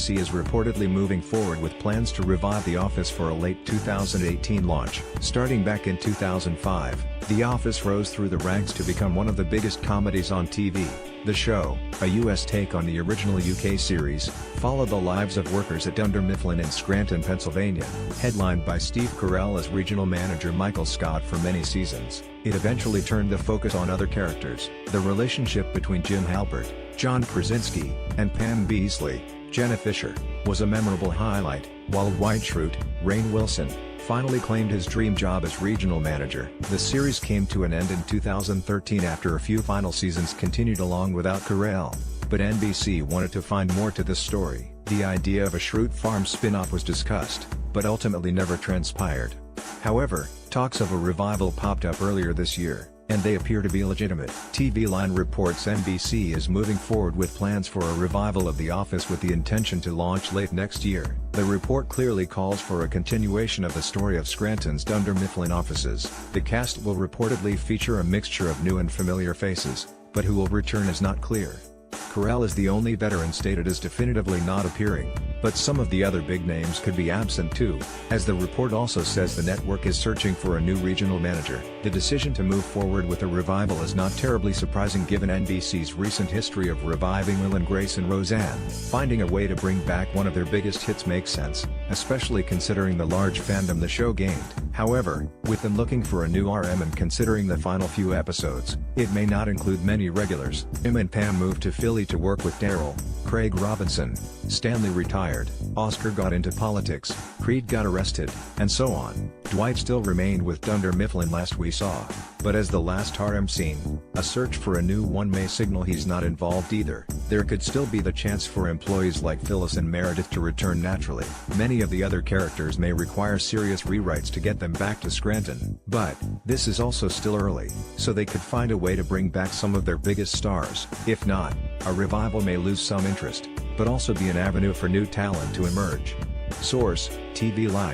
NBC is reportedly moving forward with plans to revive The Office for a late 2018 launch. Starting back in 2005, The Office rose through the ranks to become one of the biggest comedies on TV. The show, a US take on the original UK series, followed the lives of workers at Dunder Mifflin in Scranton, Pennsylvania, headlined by Steve Carell as regional manager Michael Scott for many seasons. It eventually turned the focus on other characters. The relationship between Jim Halpert, John Krasinski, and Pam Beesly, Jenna Fisher, was a memorable highlight, while Dwight Schrute, Rainn Wilson, finally claimed his dream job as regional manager. The series came to an end in 2013 after a few final seasons continued along without Carell, but NBC wanted to find more to this story. The idea of a Schrute Farm spin-off was discussed, but ultimately never transpired. However, talks of a revival popped up earlier this year, and they appear to be legitimate. TV Line reports NBC is moving forward with plans for a revival of The Office with the intention to launch late next year. The report clearly calls for a continuation of the story of Scranton's Dunder Mifflin offices. The cast will reportedly feature a mixture of new and familiar faces, but who will return is not clear. Carell is the only veteran stated as definitively not appearing, but some of the other big names could be absent too, as the report also says the network is searching for a new regional manager. The decision to move forward with a revival is not terribly surprising given NBC's recent history of reviving Will and Grace and Roseanne. Finding a way to bring back one of their biggest hits makes sense, especially considering the large fandom the show gained. However, with them looking for a new RM and considering the final few episodes, it may not include many regulars. Jim and Pam moved to Philly to work with Daryl, Craig Robinson, Stanley retired, Oscar got into politics, Creed got arrested, and so on. Dwight still remained with Dunder Mifflin last we saw, but as the last RM seen, a search for a new one may signal he's not involved either. There could still be the chance for employees like Phyllis and Meredith to return naturally. Many of the other characters may require serious rewrites to get them back to Scranton, but this is also still early, so they could find a way to bring back some of their biggest stars. If not, a revival may lose some interest, but also be an avenue for new talent to emerge. Source: TV Line.